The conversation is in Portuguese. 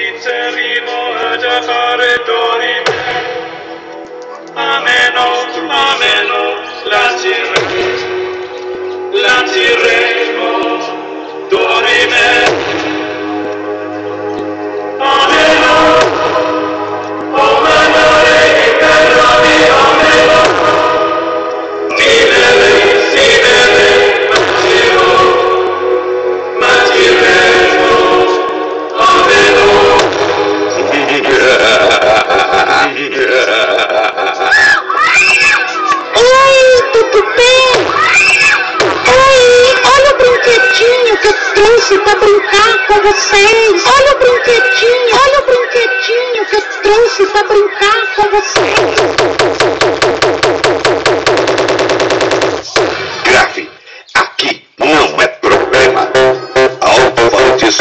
inserimo a già fare dorime. Ameno, ameno, lanciremo, dorime. Ameno, o manare in terra mia, ameno. Sinere, mantiremo, ameno. Oi, tudo bem? Oi, olha o brinquedinho que eu trouxe pra brincar com vocês. Olha o brinquedinho que eu trouxe pra brincar com vocês. Grave, aqui não é problema. Alto-falantes